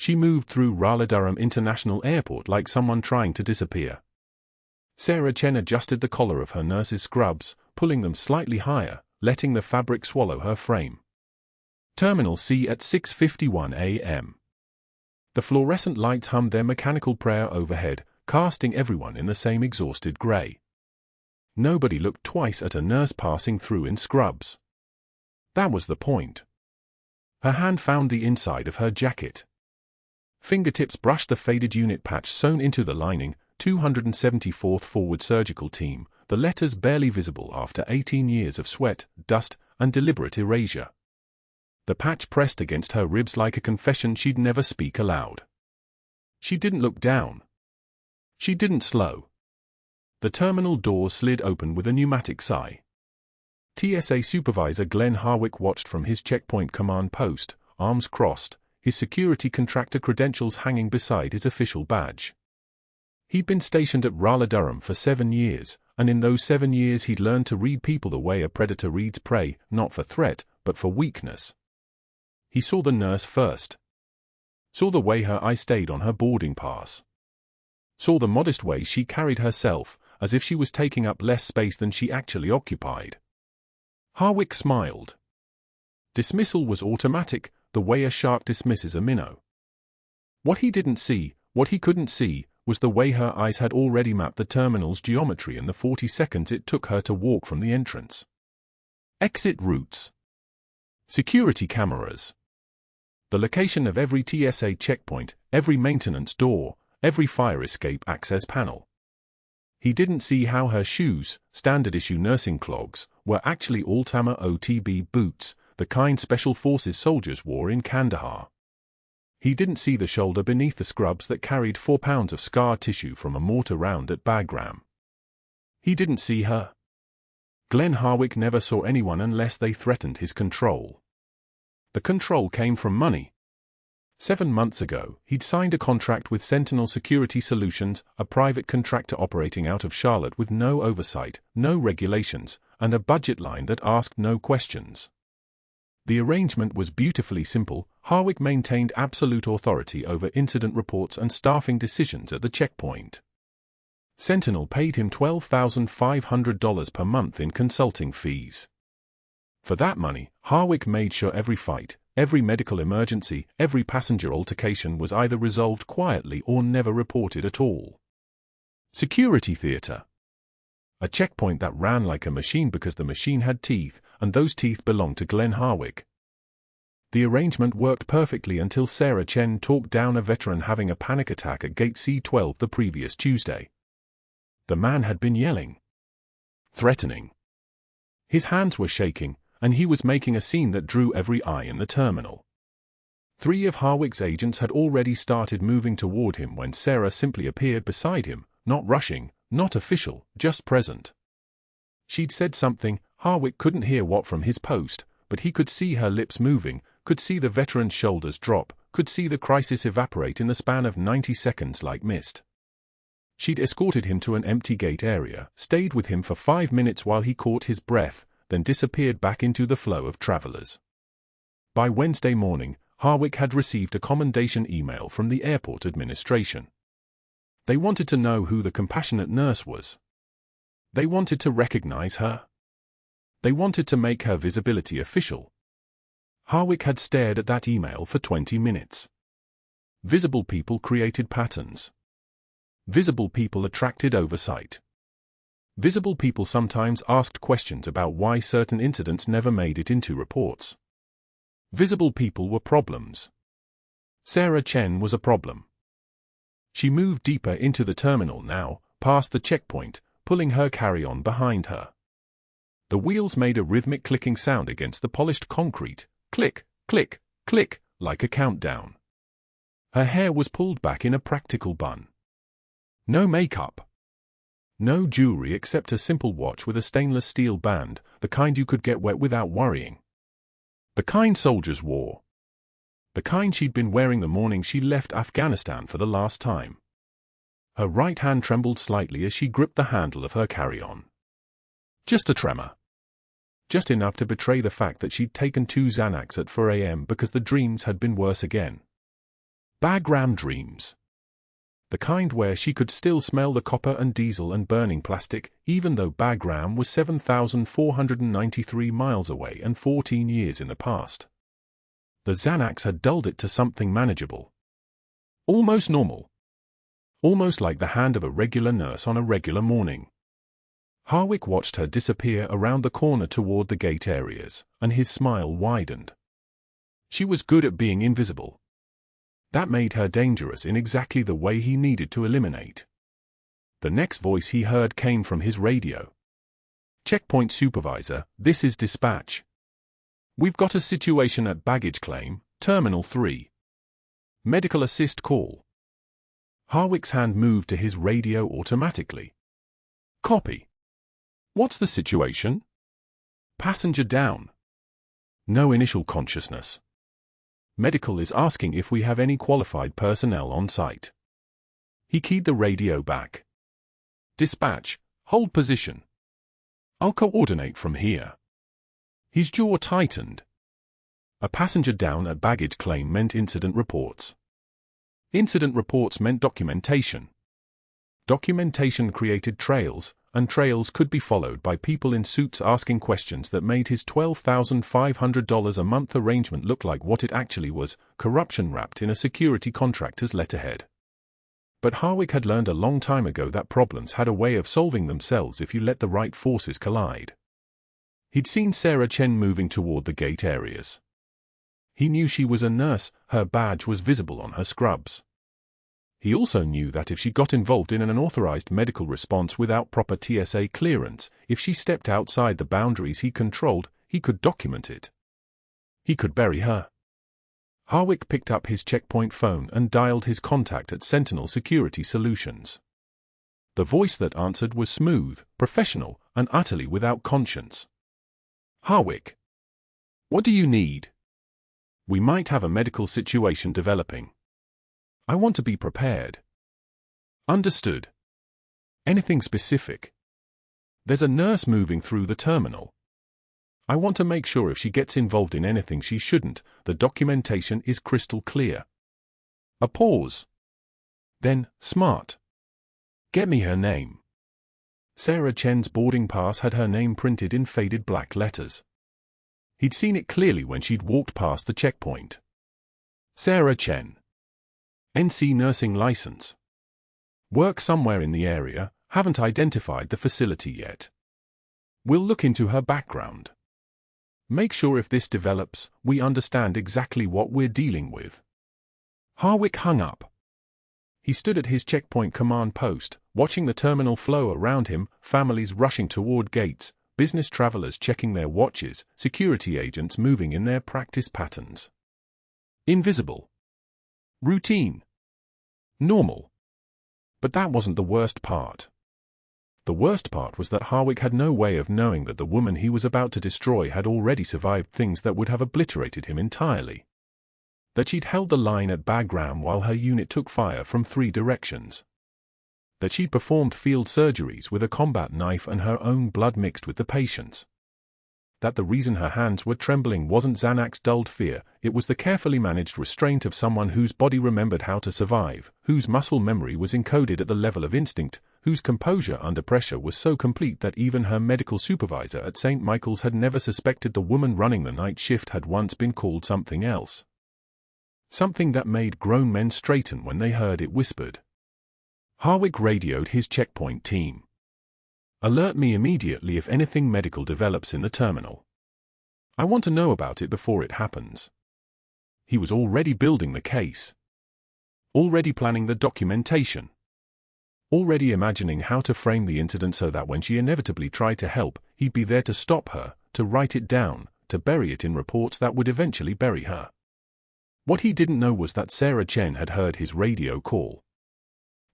She moved through Raleigh-Durham International Airport like someone trying to disappear. Sarah Chen adjusted the collar of her nurse's scrubs, pulling them slightly higher, letting the fabric swallow her frame. Terminal C at 6:51 a.m. The fluorescent lights hummed their mechanical prayer overhead, casting everyone in the same exhausted grey. Nobody looked twice at a nurse passing through in scrubs. That was the point. Her hand found the inside of her jacket. Fingertips brushed the faded unit patch sewn into the lining, 274th Forward Surgical Team, the letters barely visible after 18 years of sweat, dust, and deliberate erasure. The patch pressed against her ribs like a confession she'd never speak aloud. She didn't look down. She didn't slow. The terminal door slid open with a pneumatic sigh. TSA Supervisor Glen Harwick watched from his checkpoint command post, arms crossed, his security contractor credentials hanging beside his official badge. He'd been stationed at Raleigh-Durham for 7 years, and in those 7 years he'd learned to read people the way a predator reads prey, not for threat, but for weakness. He saw the nurse first. Saw the way her eye stayed on her boarding pass. Saw the modest way she carried herself, as if she was taking up less space than she actually occupied. Harwick smiled. Dismissal was automatic, the way a shark dismisses a minnow. What he didn't see, what he couldn't see, was the way her eyes had already mapped the terminal's geometry in the 40 seconds it took her to walk from the entrance. Exit routes. Security cameras. The location of every TSA checkpoint, every maintenance door, every fire escape access panel. He didn't see how her shoes, standard-issue nursing clogs, were actually all-Tama OTB boots, the kind Special Forces soldiers wore in Kandahar. He didn't see the shoulder beneath the scrubs that carried 4 pounds of scar tissue from a mortar round at Bagram. He didn't see her. Glen Harwick never saw anyone unless they threatened his control. The control came from money. 7 months ago, he'd signed a contract with Sentinel Security Solutions, a private contractor operating out of Charlotte with no oversight, no regulations, and a budget line that asked no questions. The arrangement was beautifully simple. Harwick maintained absolute authority over incident reports and staffing decisions at the checkpoint. Sentinel paid him $12,500 per month in consulting fees. For that money, Harwick made sure every fight, every medical emergency, every passenger altercation was either resolved quietly or never reported at all. Security theater. A checkpoint that ran like a machine because the machine had teeth, and those teeth belonged to Glen Harwick. The arrangement worked perfectly until Sarah Chen talked down a veteran having a panic attack at Gate C12 the previous Tuesday. The man had been yelling. Threatening. His hands were shaking, and he was making a scene that drew every eye in the terminal. 3 of Harwick's agents had already started moving toward him when Sarah simply appeared beside him, not rushing, not official, just present. She'd said something. Harwick couldn't hear what from his post, but he could see her lips moving, could see the veteran's shoulders drop, could see the crisis evaporate in the span of 90 seconds like mist. She'd escorted him to an empty gate area, stayed with him for 5 minutes while he caught his breath, then disappeared back into the flow of travelers. By Wednesday morning, Harwick had received a commendation email from the airport administration. They wanted to know who the compassionate nurse was. They wanted to recognize her. They wanted to make her visibility official. Harwick had stared at that email for 20 minutes. Visible people created patterns. Visible people attracted oversight. Visible people sometimes asked questions about why certain incidents never made it into reports. Visible people were problems. Sarah Chen was a problem. She moved deeper into the terminal now, past the checkpoint, pulling her carry-on behind her. The wheels made a rhythmic clicking sound against the polished concrete, click, click, click, like a countdown. Her hair was pulled back in a practical bun. No makeup. No jewelry except a simple watch with a stainless steel band, the kind you could get wet without worrying. The kind soldiers wore. The kind she'd been wearing the morning she left Afghanistan for the last time. Her right hand trembled slightly as she gripped the handle of her carry-on. Just a tremor. Just enough to betray the fact that she'd taken 2 Xanax at 4 a.m. because the dreams had been worse again. Bagram dreams. The kind where she could still smell the copper and diesel and burning plastic, even though Bagram was 7,493 miles away and 14 years in the past. The Xanax had dulled it to something manageable. Almost normal. Almost like the hand of a regular nurse on a regular morning. Harwick watched her disappear around the corner toward the gate areas, and his smile widened. She was good at being invisible. That made her dangerous in exactly the way he needed to eliminate. The next voice he heard came from his radio. "Checkpoint supervisor, this is dispatch. We've got a situation at baggage claim, Terminal 3. Medical assist call." Harwick's hand moved to his radio automatically. "Copy. What's the situation?" "Passenger down. No initial consciousness. Medical is asking if we have any qualified personnel on site." He keyed the radio back. "Dispatch, hold position. I'll coordinate from here." His jaw tightened. A passenger down at baggage claim meant incident reports. Incident reports meant documentation. Documentation created trails, and trails could be followed by people in suits asking questions that made his $12,500 a month arrangement look like what it actually was, corruption wrapped in a security contractor's letterhead. But Harwick had learned a long time ago that problems had a way of solving themselves if you let the right forces collide. He'd seen Sarah Chen moving toward the gate areas. He knew she was a nurse, her badge was visible on her scrubs. He also knew that if she got involved in an unauthorized medical response without proper TSA clearance, if she stepped outside the boundaries he controlled, he could document it. He could bury her. Harwick picked up his checkpoint phone and dialed his contact at Sentinel Security Solutions. The voice that answered was smooth, professional, and utterly without conscience. "Harwick. What do you need? We might have a medical situation developing. I want to be prepared." "Understood. Anything specific?" "There's a nurse moving through the terminal. I want to make sure if she gets involved in anything she shouldn't, the documentation is crystal clear." A pause. Then, smart. "Get me her name." Sarah Chen's boarding pass had her name printed in faded black letters. He'd seen it clearly when she'd walked past the checkpoint. Sarah Chen. NC nursing license. Work somewhere in the area, haven't identified the facility yet. We'll look into her background. Make sure if this develops, we understand exactly what we're dealing with. Harwick hung up. He stood at his checkpoint command post, watching the terminal flow around him, families rushing toward gates, business travelers checking their watches, security agents moving in their practice patterns. Invisible. Routine. Normal. But that wasn't the worst part. The worst part was that Harwick had no way of knowing that the woman he was about to destroy had already survived things that would have obliterated him entirely. That she'd held the line at Bagram while her unit took fire from 3 directions. That she'd performed field surgeries with a combat knife and her own blood mixed with the patient's. That the reason her hands were trembling wasn't Xanax-dulled fear, it was the carefully managed restraint of someone whose body remembered how to survive, whose muscle memory was encoded at the level of instinct, whose composure under pressure was so complete that even her medical supervisor at St. Michael's had never suspected the woman running the night shift had once been called something else. Something that made grown men straighten when they heard it whispered. Harwick radioed his checkpoint team. "Alert me immediately if anything medical develops in the terminal. I want to know about it before it happens." He was already building the case. Already planning the documentation. Already imagining how to frame the incident so that when she inevitably tried to help, he'd be there to stop her, to write it down, to bury it in reports that would eventually bury her. What he didn't know was that Sarah Chen had heard his radio call.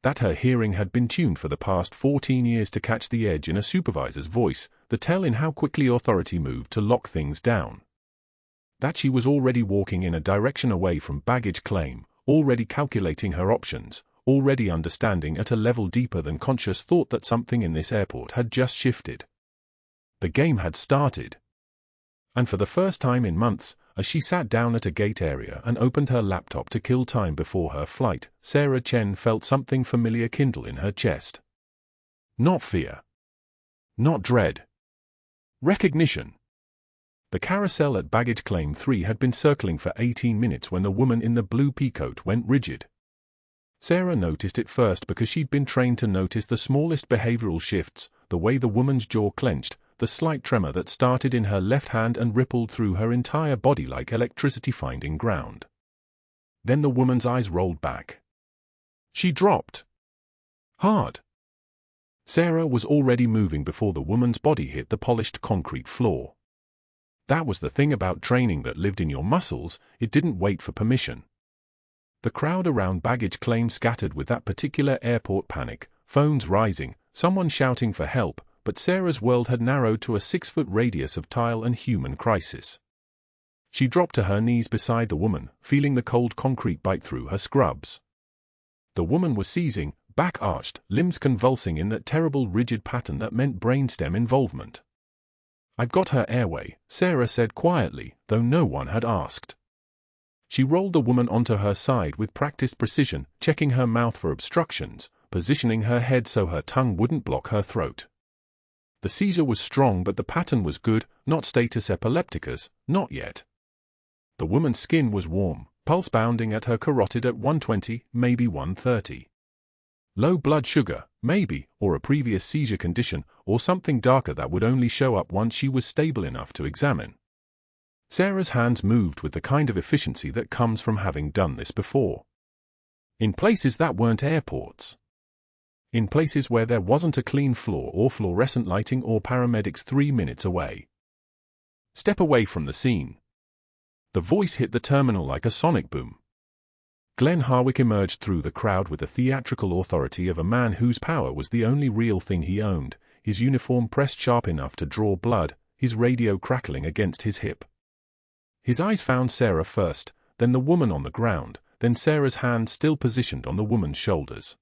That her hearing had been tuned for the past 14 years to catch the edge in a supervisor's voice, the tell in how quickly authority moved to lock things down. That she was already walking in a direction away from baggage claim, already calculating her options, already understanding at a level deeper than conscious thought that something in this airport had just shifted. The game had started. And for the first time in months, as she sat down at a gate area and opened her laptop to kill time before her flight, Sarah Chen felt something familiar kindle in her chest. Not fear. Not dread. Recognition. The carousel at baggage claim 3 had been circling for 18 minutes when the woman in the blue peacoat went rigid. Sarah noticed it first because she'd been trained to notice the smallest behavioral shifts, the way the woman's jaw clenched, the slight tremor that started in her left hand and rippled through her entire body like electricity finding ground. Then the woman's eyes rolled back. She dropped. Hard. Sarah was already moving before the woman's body hit the polished concrete floor. That was the thing about training that lived in your muscles, it didn't wait for permission. The crowd around baggage claim scattered with that particular airport panic, phones rising, someone shouting for help, but Sarah's world had narrowed to a 6-foot radius of tile and human crisis. She dropped to her knees beside the woman, feeling the cold concrete bite through her scrubs. The woman was seizing, back arched, limbs convulsing in that terrible rigid pattern that meant brainstem involvement. "I've got her airway," Sarah said quietly, though no one had asked. She rolled the woman onto her side with practiced precision, checking her mouth for obstructions, positioning her head so her tongue wouldn't block her throat. The seizure was strong, but the pattern was good, not status epilepticus, not yet. The woman's skin was warm, pulse bounding at her carotid at 120, maybe 130. Low blood sugar, maybe, or a previous seizure condition, or something darker that would only show up once she was stable enough to examine. Sarah's hands moved with the kind of efficiency that comes from having done this before. In places that weren't airports. In places where there wasn't a clean floor or fluorescent lighting or paramedics 3 minutes away. "Step away from the scene." The voice hit the terminal like a sonic boom. Glen Harwick emerged through the crowd with the theatrical authority of a man whose power was the only real thing he owned, his uniform pressed sharp enough to draw blood, his radio crackling against his hip. His eyes found Sarah first, then the woman on the ground, then Sarah's hand still positioned on the woman's shoulders.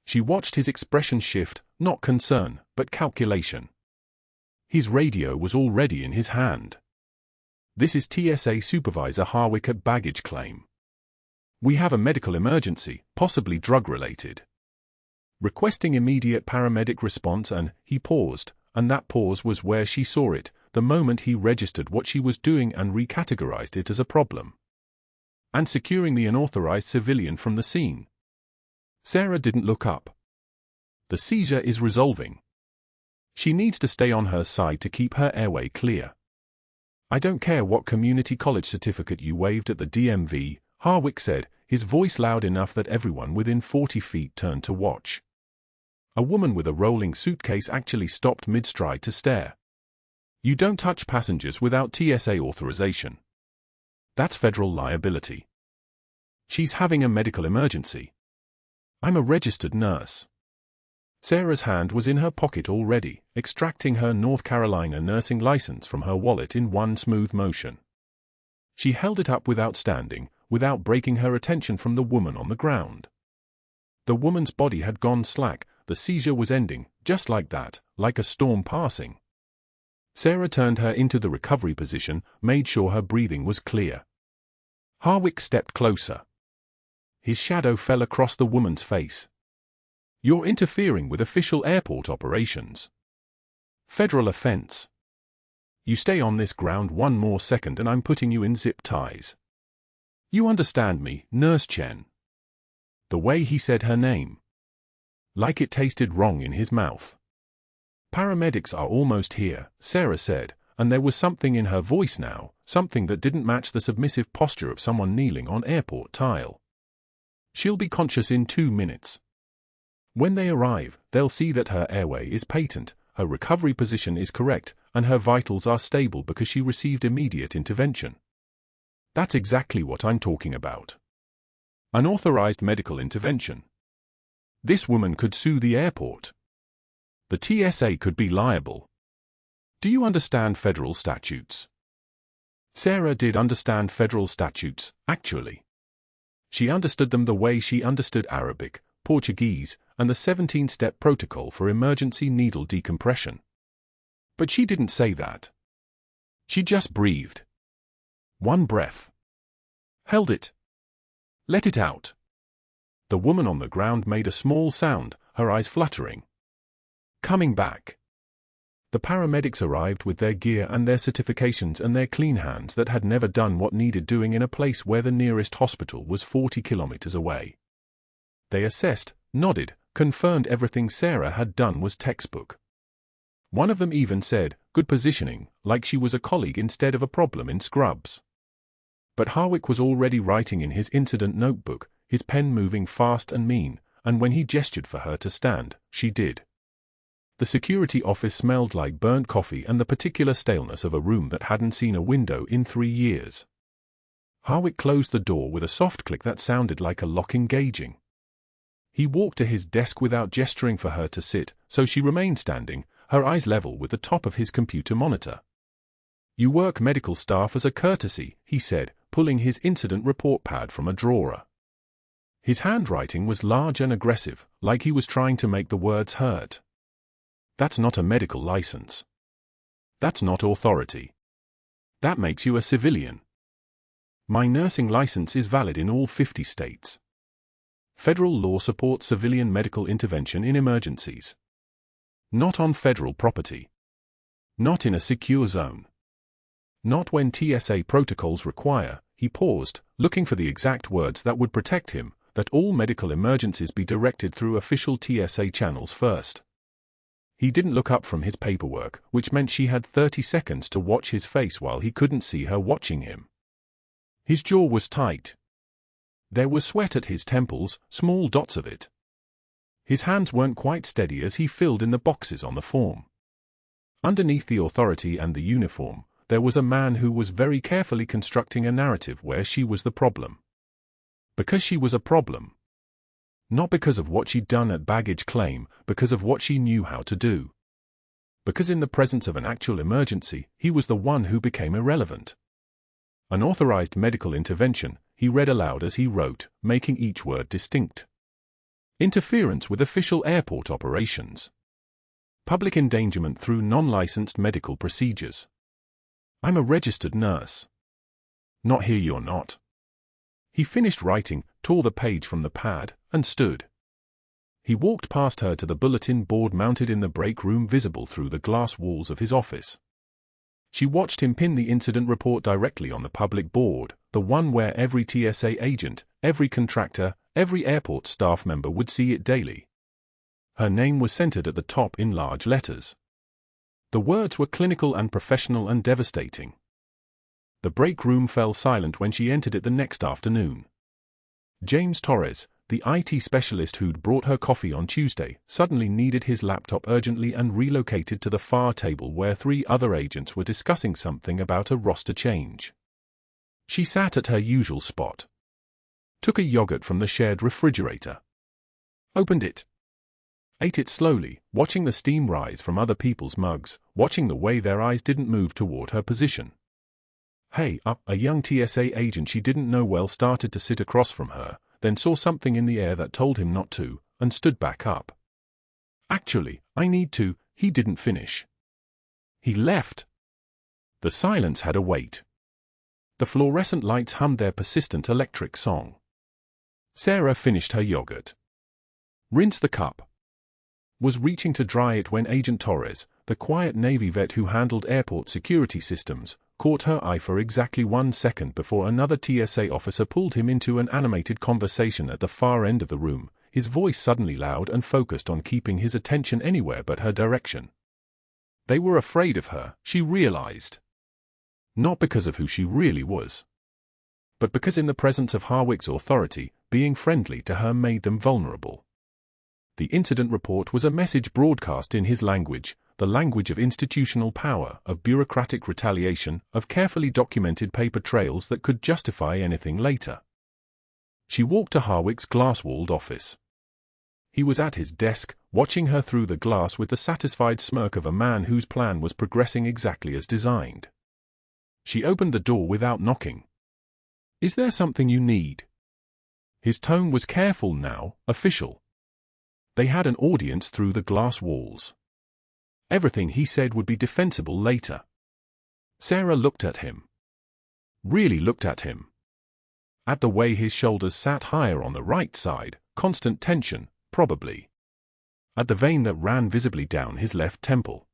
She watched his expression shift, not concern, but calculation. His radio was already in his hand. "This is TSA Supervisor Harwick at baggage claim. We have a medical emergency, possibly drug-related. Requesting immediate paramedic response," and he paused, and that pause was where she saw it, the moment he registered what she was doing and recategorized it as a problem. "And securing the unauthorized civilian from the scene." Sarah didn't look up. "The seizure is resolving. She needs to stay on her side to keep her airway clear. I don't care what community college certificate you waved at the DMV," Harwick said, his voice loud enough that everyone within 40 feet turned to watch. A woman with a rolling suitcase actually stopped mid-stride to stare. "You don't touch passengers without TSA authorization. That's federal liability. She's having a medical emergency. I'm a registered nurse." Sarah's hand was in her pocket already, extracting her North Carolina nursing license from her wallet in one smooth motion. She held it up without standing, without breaking her attention from the woman on the ground. The woman's body had gone slack, the seizure was ending, just like that, like a storm passing. Sarah turned her into the recovery position, made sure her breathing was clear. Harwick stepped closer. His shadow fell across the woman's face. "You're interfering with official airport operations. Federal offense. You stay on this ground one more second and I'm putting you in zip ties. You understand me, Nurse Chen?" The way he said her name. Like it tasted wrong in his mouth. "Paramedics are almost here," Sarah said, and there was something in her voice now, something that didn't match the submissive posture of someone kneeling on airport tile. "She'll be conscious in 2 minutes. When they arrive, they'll see that her airway is patent, her recovery position is correct, and her vitals are stable because she received immediate intervention. That's exactly what I'm talking about. Unauthorized medical intervention. This woman could sue the airport. The TSA could be liable. Do you understand federal statutes?" Sarah did understand federal statutes, actually. She understood them the way she understood Arabic, Portuguese, and the 17-step protocol for emergency needle decompression. But she didn't say that. She just breathed. One breath. Held it. Let it out. The woman on the ground made a small sound, her eyes fluttering. Coming back. The paramedics arrived with their gear and their certifications and their clean hands that had never done what needed doing in a place where the nearest hospital was 40 kilometers away. They assessed, nodded, confirmed everything Sarah had done was textbook. One of them even said, good positioning, like she was a colleague instead of a problem in scrubs. But Harwick was already writing in his incident notebook, his pen moving fast and mean, and when he gestured for her to stand, she did. The security office smelled like burnt coffee and the particular staleness of a room that hadn't seen a window in 3 years. Harwick closed the door with a soft click that sounded like a lock engaging. He walked to his desk without gesturing for her to sit, so she remained standing, her eyes level with the top of his computer monitor. You work medical staff as a courtesy, he said, pulling his incident report pad from a drawer. His handwriting was large and aggressive, like he was trying to make the words hurt. That's not a medical license. That's not authority. That makes you a civilian. My nursing license is valid in all 50 states. Federal law supports civilian medical intervention in emergencies. Not on federal property. Not in a secure zone. Not when TSA protocols require, he paused, looking for the exact words that would protect him, that all medical emergencies be directed through official TSA channels first. He didn't look up from his paperwork, which meant she had 30 seconds to watch his face while he couldn't see her watching him. His jaw was tight. There was sweat at his temples, small dots of it. His hands weren't quite steady as he filled in the boxes on the form. Underneath the authority and the uniform, there was a man who was very carefully constructing a narrative where she was the problem. Because she was a problem. Not because of what she'd done at baggage claim, because of what she knew how to do. Because in the presence of an actual emergency, he was the one who became irrelevant. Unauthorized medical intervention, he read aloud as he wrote, making each word distinct. Interference with official airport operations. Public endangerment through non-licensed medical procedures. I'm a registered nurse. Not here you're not. He finished writing, tore the page from the pad, and stood. He walked past her to the bulletin board mounted in the break room visible through the glass walls of his office. She watched him pin the incident report directly on the public board, the one where every TSA agent, every contractor, every airport staff member would see it daily. Her name was centered at the top in large letters. The words were clinical and professional and devastating. The break room fell silent when she entered it the next afternoon. James Torres, the IT specialist who'd brought her coffee on Tuesday, suddenly needed his laptop urgently and relocated to the far table where 3 other agents were discussing something about a roster change. She sat at her usual spot. Took a yogurt from the shared refrigerator. Opened it. Ate it slowly, watching the steam rise from other people's mugs, watching the way their eyes didn't move toward her position. Hey, a young TSA agent she didn't know well started to sit across from her, then saw something in the air that told him not to, and stood back up. Actually, I need to, he didn't finish. He left. The silence had a weight. The fluorescent lights hummed their persistent electric song. Sarah finished her yogurt. Rinsed the cup. Was reaching to dry it when Agent Torres, the quiet Navy vet who handled airport security systems, caught her eye for exactly 1 second before another TSA officer pulled him into an animated conversation at the far end of the room, his voice suddenly loud and focused on keeping his attention anywhere but her direction. They were afraid of her, she realized. Not because of who she really was, but because in the presence of Harwick's authority, being friendly to her made them vulnerable. The incident report was a message broadcast in his language, the language of institutional power, of bureaucratic retaliation, of carefully documented paper trails that could justify anything later. She walked to Harwick's glass-walled office. He was at his desk, watching her through the glass with the satisfied smirk of a man whose plan was progressing exactly as designed. She opened the door without knocking. Is there something you need? His tone was careful now, official. They had an audience through the glass walls. Everything he said would be defensible later. Sarah looked at him. Really looked at him. At the way his shoulders sat higher on the right side, constant tension, probably. At the vein that ran visibly down his left temple.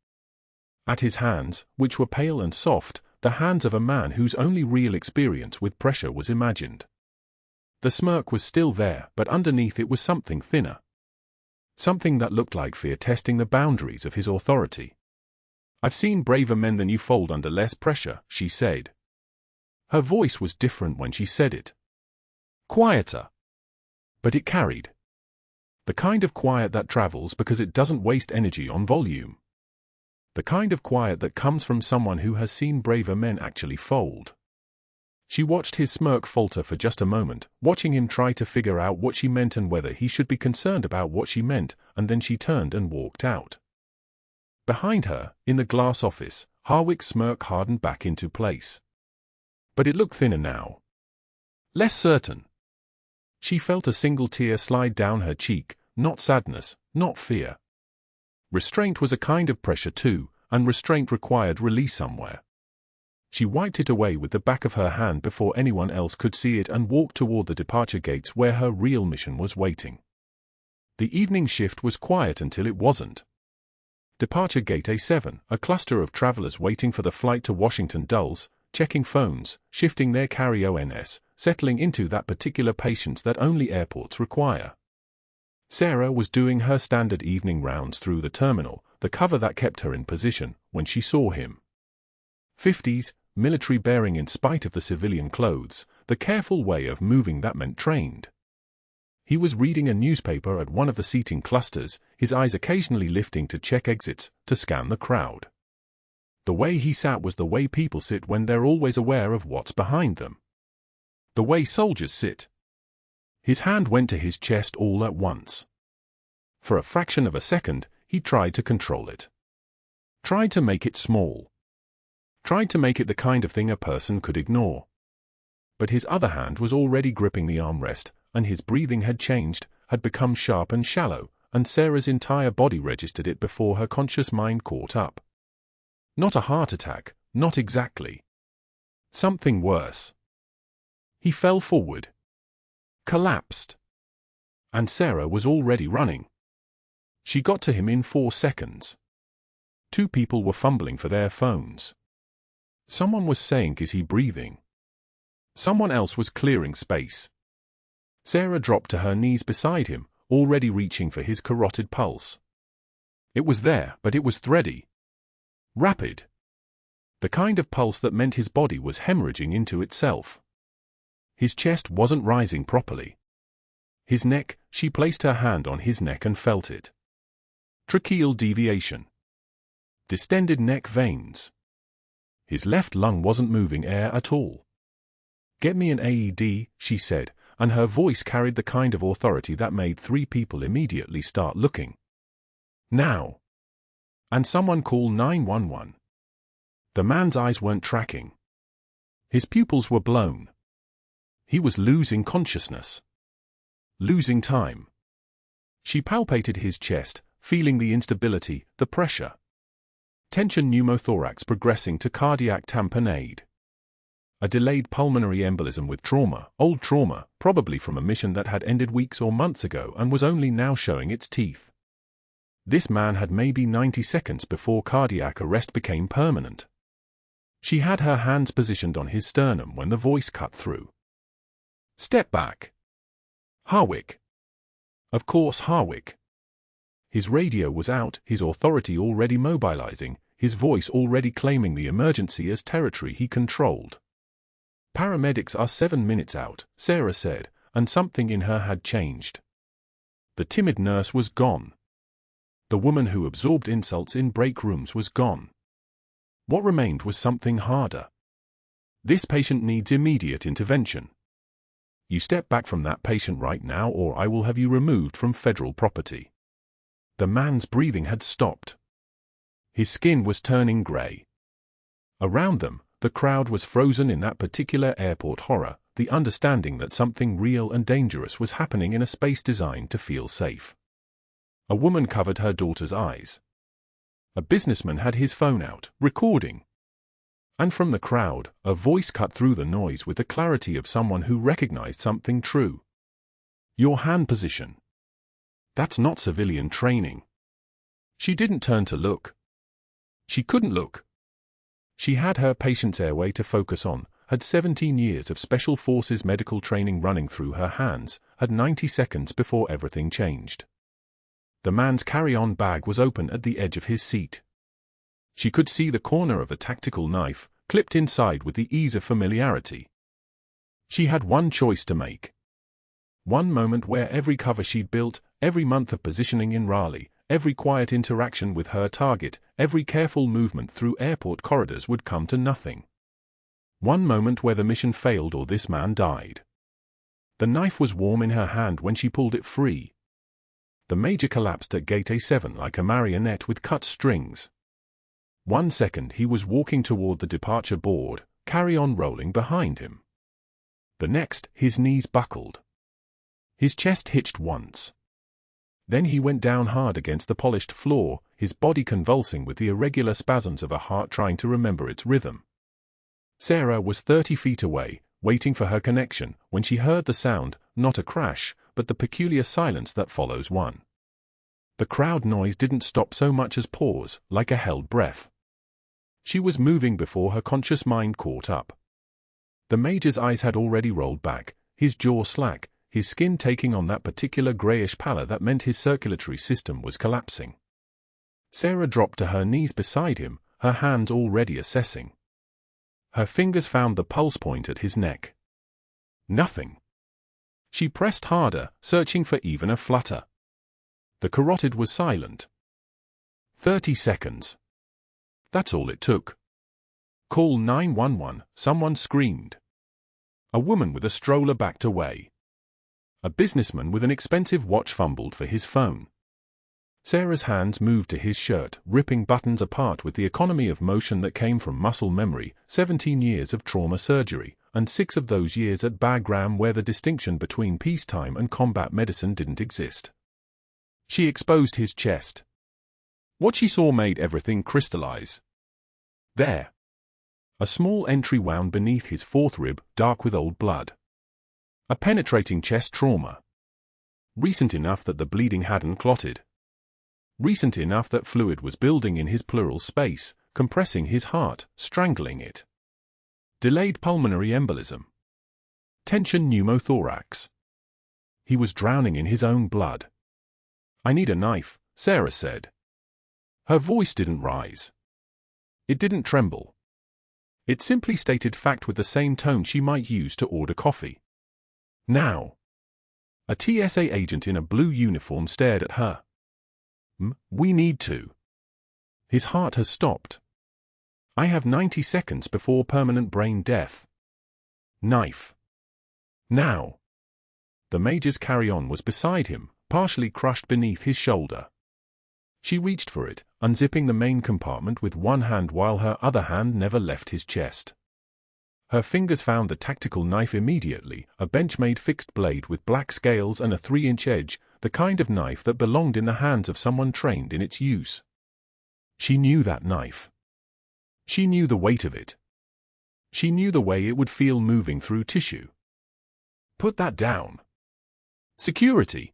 At his hands, which were pale and soft, the hands of a man whose only real experience with pressure was imagined. The smirk was still there, but underneath it was something thinner. Something that looked like fear testing the boundaries of his authority. "I've seen braver men than you fold under less pressure," she said. Her voice was different when she said it. Quieter. But it carried. The kind of quiet that travels because it doesn't waste energy on volume. The kind of quiet that comes from someone who has seen braver men actually fold. She watched his smirk falter for just a moment, watching him try to figure out what she meant and whether he should be concerned about what she meant, and then she turned and walked out. Behind her, in the glass office, Harwick's smirk hardened back into place. But it looked thinner now. Less certain. She felt a single tear slide down her cheek, not sadness, not fear. Restraint was a kind of pressure too, and restraint required release somewhere. She wiped it away with the back of her hand before anyone else could see it and walked toward the departure gates where her real mission was waiting. The evening shift was quiet until it wasn't. Departure Gate A7, a cluster of travelers waiting for the flight to Washington dulls, checking phones, shifting their carry-ons, settling into that particular patience that only airports require. Sarah was doing her standard evening rounds through the terminal, the cover that kept her in position, when she saw him. 50s, military bearing in spite of the civilian clothes, the careful way of moving that meant trained. He was reading a newspaper at one of the seating clusters, his eyes occasionally lifting to check exits, to scan the crowd. The way he sat was the way people sit when they're always aware of what's behind them. The way soldiers sit. His hand went to his chest all at once. For a fraction of a second, he tried to control it. Tried to make it small. Tried to make it the kind of thing a person could ignore. But his other hand was already gripping the armrest, and his breathing had changed, had become sharp and shallow, and Sarah's entire body registered it before her conscious mind caught up. Not a heart attack, not exactly. Something worse. He fell forward. Collapsed. And Sarah was already running. She got to him in 4 seconds. 2 people were fumbling for their phones. Someone was saying, "Is he breathing?" Someone else was clearing space. Sarah dropped to her knees beside him, already reaching for his carotid pulse. It was there, but it was thready. Rapid. The kind of pulse that meant his body was hemorrhaging into itself. His chest wasn't rising properly. His neck, she placed her hand on his neck and felt it. Tracheal deviation. Distended neck veins. His left lung wasn't moving air at all. "Get me an AED," she said, and her voice carried the kind of authority that made 3 people immediately start looking. "Now." "And someone call 911. The man's eyes weren't tracking. His pupils were blown. He was losing consciousness. Losing time. She palpated his chest, feeling the instability, the pressure. Tension pneumothorax progressing to cardiac tamponade. A delayed pulmonary embolism with trauma, old trauma, probably from a mission that had ended weeks or months ago and was only now showing its teeth. This man had maybe 90 seconds before cardiac arrest became permanent. She had her hands positioned on his sternum when the voice cut through. "Step back." Harwick. Of course Harwick. His radio was out, his authority already mobilizing, his voice already claiming the emergency as territory he controlled. "Paramedics are 7 minutes out," Sarah said, and something in her had changed. The timid nurse was gone. The woman who absorbed insults in break rooms was gone. What remained was something harder. "This patient needs immediate intervention. You step back from that patient right now or I will have you removed from federal property." The man's breathing had stopped. His skin was turning gray. Around them, the crowd was frozen in that particular airport horror, the understanding that something real and dangerous was happening in a space designed to feel safe. A woman covered her daughter's eyes. A businessman had his phone out, recording. And from the crowd, a voice cut through the noise with the clarity of someone who recognized something true. Your hand position. That's not civilian training. She didn't turn to look. She couldn't look. She had her patient's airway to focus on, had 17 years of Special Forces medical training running through her hands, had 90 seconds before everything changed. The man's carry-on bag was open at the edge of his seat. She could see the corner of a tactical knife, clipped inside with the ease of familiarity. She had one choice to make. One moment where every cover she'd built, every month of positioning in Raleigh, every quiet interaction with her target, every careful movement through airport corridors would come to nothing. One moment where the mission failed or this man died. The knife was warm in her hand when she pulled it free. The Major collapsed at Gate A7 like a marionette with cut strings. 1 second he was walking toward the departure board, carry-on rolling behind him. The next, his knees buckled. His chest hitched once. Then he went down hard against the polished floor, his body convulsing with the irregular spasms of a heart trying to remember its rhythm. Sarah was 30 feet away, waiting for her connection, when she heard the sound, not a crash, but the peculiar silence that follows one. The crowd noise didn't stop so much as pause, like a held breath. She was moving before her conscious mind caught up. The Major's eyes had already rolled back, his jaw slack, his skin taking on that particular grayish pallor that meant his circulatory system was collapsing. Sarah dropped to her knees beside him, her hands already assessing. Her fingers found the pulse point at his neck. Nothing. She pressed harder, searching for even a flutter. The carotid was silent. 30 seconds. That's all it took. Call 911, someone screamed. A woman with a stroller backed away. A businessman with an expensive watch fumbled for his phone. Sarah's hands moved to his shirt, ripping buttons apart with the economy of motion that came from muscle memory, 17 years of trauma surgery, and 6 of those years at Bagram where the distinction between peacetime and combat medicine didn't exist. She exposed his chest. What she saw made everything crystallize. There. A small entry wound beneath his 4th rib, dark with old blood. A penetrating chest trauma. Recent enough that the bleeding hadn't clotted. Recent enough that fluid was building in his pleural space, compressing his heart, strangling it. Delayed pulmonary embolism. Tension pneumothorax. He was drowning in his own blood. I need a knife, Sarah said. Her voice didn't rise. It didn't tremble. It simply stated fact with the same tone she might use to order coffee. Now. A TSA agent in a blue uniform stared at her. We need to. His heart has stopped. I have 90 seconds before permanent brain death. Knife. Now. The Major's carry-on was beside him, partially crushed beneath his shoulder. She reached for it, unzipping the main compartment with one hand while her other hand never left his chest. Her fingers found the tactical knife immediately, a bench-made fixed blade with black scales and a 3-inch edge, the kind of knife that belonged in the hands of someone trained in its use. She knew that knife. She knew the weight of it. She knew the way it would feel moving through tissue. Put that down. Security.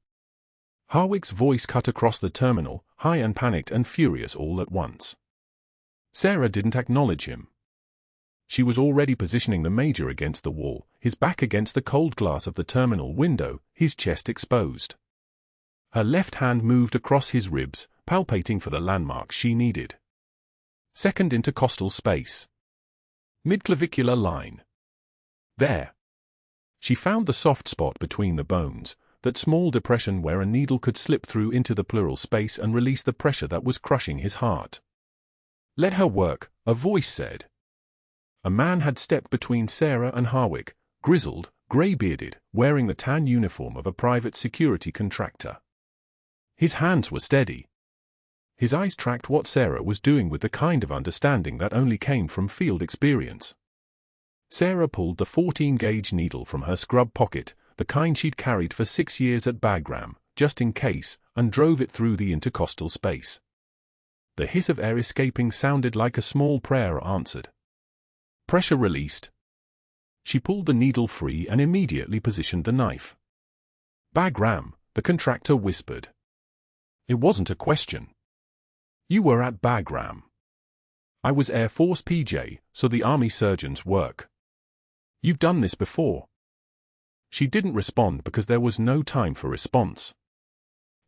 Harwick's voice cut across the terminal, high and panicked and furious all at once. Sarah didn't acknowledge him. She was already positioning the Major against the wall, his back against the cold glass of the terminal window, his chest exposed. Her left hand moved across his ribs, palpating for the landmark she needed. Second intercostal space. Midclavicular line. There. She found the soft spot between the bones, that small depression where a needle could slip through into the pleural space and release the pressure that was crushing his heart. Let her work, a voice said. A man had stepped between Sarah and Harwick, grizzled, grey-bearded, wearing the tan uniform of a private security contractor. His hands were steady. His eyes tracked what Sarah was doing with the kind of understanding that only came from field experience. Sarah pulled the 14-gauge needle from her scrub pocket, the kind she'd carried for 6 years at Bagram, just in case, and drove it through the intercostal space. The hiss of air escaping sounded like a small prayer answered. Pressure released. She pulled the needle free and immediately positioned the knife. Bagram, the contractor whispered. It wasn't a question. You were at Bagram. I was Air Force PJ, so the Army surgeons work. You've done this before. She didn't respond because there was no time for response.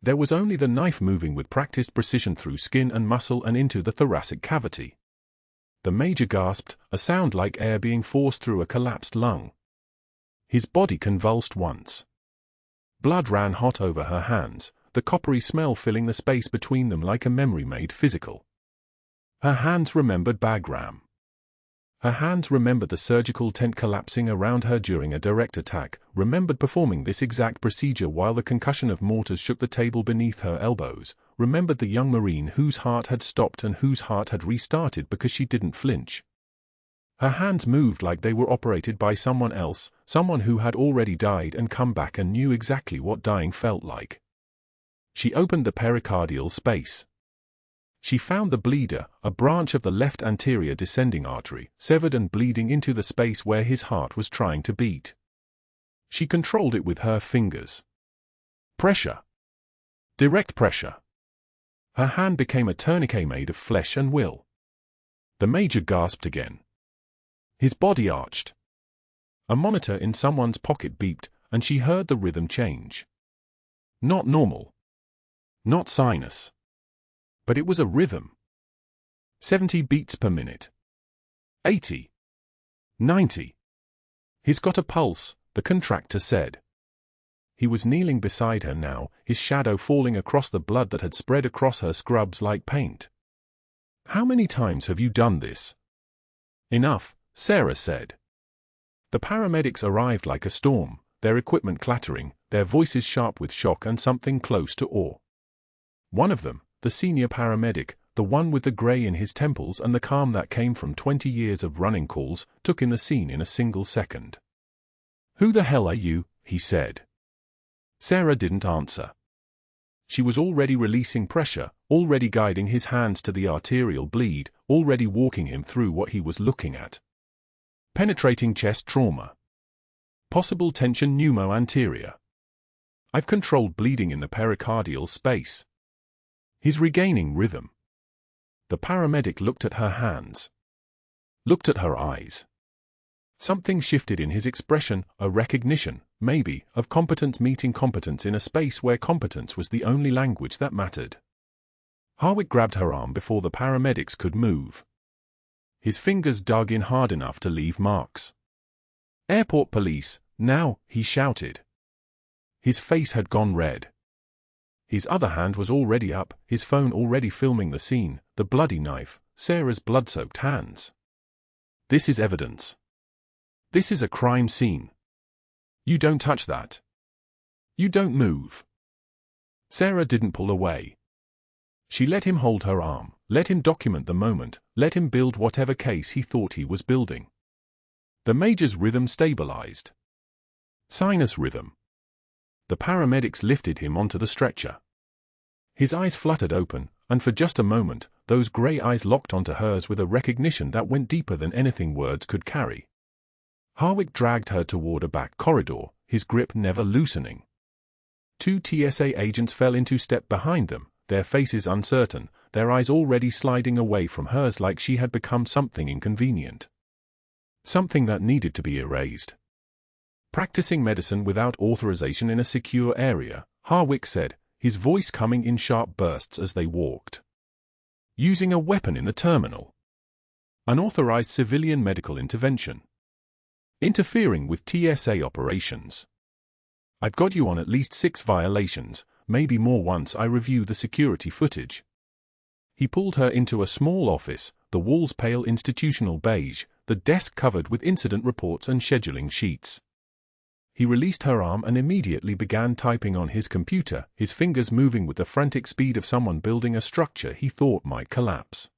There was only the knife moving with practiced precision through skin and muscle and into the thoracic cavity. The major gasped, a sound like air being forced through a collapsed lung. His body convulsed once. Blood ran hot over her hands, the coppery smell filling the space between them like a memory made physical. Her hands remembered Bagram. Her hands remembered the surgical tent collapsing around her during a direct attack, remembered performing this exact procedure while the concussion of mortars shook the table beneath her elbows, remembered the young Marine whose heart had stopped and whose heart had restarted because she didn't flinch. Her hands moved like they were operated by someone else, someone who had already died and come back and knew exactly what dying felt like. She opened the pericardial space. She found the bleeder, a branch of the left anterior descending artery, severed and bleeding into the space where his heart was trying to beat. She controlled it with her fingers. Pressure. Direct pressure. Her hand became a tourniquet made of flesh and will. The major gasped again. His body arched. A monitor in someone's pocket beeped, and she heard the rhythm change. Not normal. Not sinus. But it was a rhythm. 70 beats per minute. 80. 90. He's got a pulse, the contractor said. He was kneeling beside her now, his shadow falling across the blood that had spread across her scrubs like paint. How many times have you done this? Enough, Sarah said. The paramedics arrived like a storm, their equipment clattering, their voices sharp with shock and something close to awe. One of them, the senior paramedic, the one with the grey in his temples and the calm that came from 20 years of running calls, took in the scene in a single second. "Who the hell are you?" he said. Sarah didn't answer. She was already releasing pressure, already guiding his hands to the arterial bleed, already walking him through what he was looking at. Penetrating chest trauma. Possible tension pneumo-anterior. I've controlled bleeding in the pericardial space. He's regaining rhythm. The paramedic looked at her hands. Looked at her eyes. Something shifted in his expression, a recognition, maybe, of competence meeting competence in a space where competence was the only language that mattered. Harwick grabbed her arm before the paramedics could move. His fingers dug in hard enough to leave marks. "Airport police, now," he shouted. His face had gone red. His other hand was already up, his phone already filming the scene, the bloody knife, Sarah's blood-soaked hands. "This is evidence. This is a crime scene. You don't touch that. You don't move." Sarah didn't pull away. She let him hold her arm, let him document the moment, let him build whatever case he thought he was building. The major's rhythm stabilized. Sinus rhythm. The paramedics lifted him onto the stretcher. His eyes fluttered open, and for just a moment, those grey eyes locked onto hers with a recognition that went deeper than anything words could carry. Harwick dragged her toward a back corridor, his grip never loosening. 2 TSA agents fell into step behind them, their faces uncertain, their eyes already sliding away from hers like she had become something inconvenient. Something that needed to be erased. "Practicing medicine without authorization in a secure area," Harwick said, his voice coming in sharp bursts as they walked. "Using a weapon in the terminal. Unauthorized civilian medical intervention. Interfering with TSA operations. I've got you on at least 6 violations, maybe more once I review the security footage." He pulled her into a small office, the walls pale institutional beige, the desk covered with incident reports and scheduling sheets. He released her arm and immediately began typing on his computer, his fingers moving with the frantic speed of someone building a structure he thought might collapse.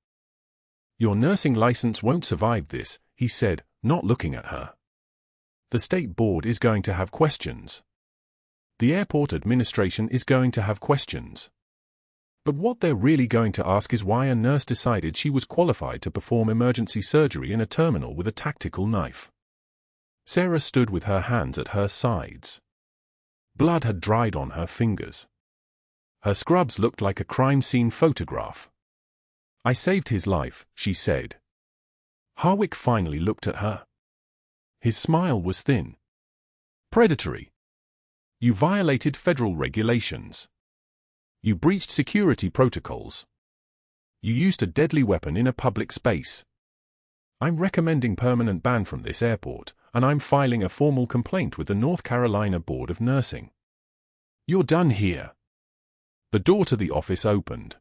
"Your nursing license won't survive this," he said, not looking at her. "The state board is going to have questions. The airport administration is going to have questions. But what they're really going to ask is why a nurse decided she was qualified to perform emergency surgery in a terminal with a tactical knife. Sarah stood with her hands at her sides. Blood had dried on her fingers. Her scrubs looked like a crime scene photograph. "I saved his life," she said. Harwick finally looked at her. His smile was thin. "Predatory. You violated federal regulations. You breached security protocols. You used a deadly weapon in a public space. I'm recommending permanent ban from this airport, and I'm filing a formal complaint with the North Carolina Board of Nursing. You're done here." The door to the office opened.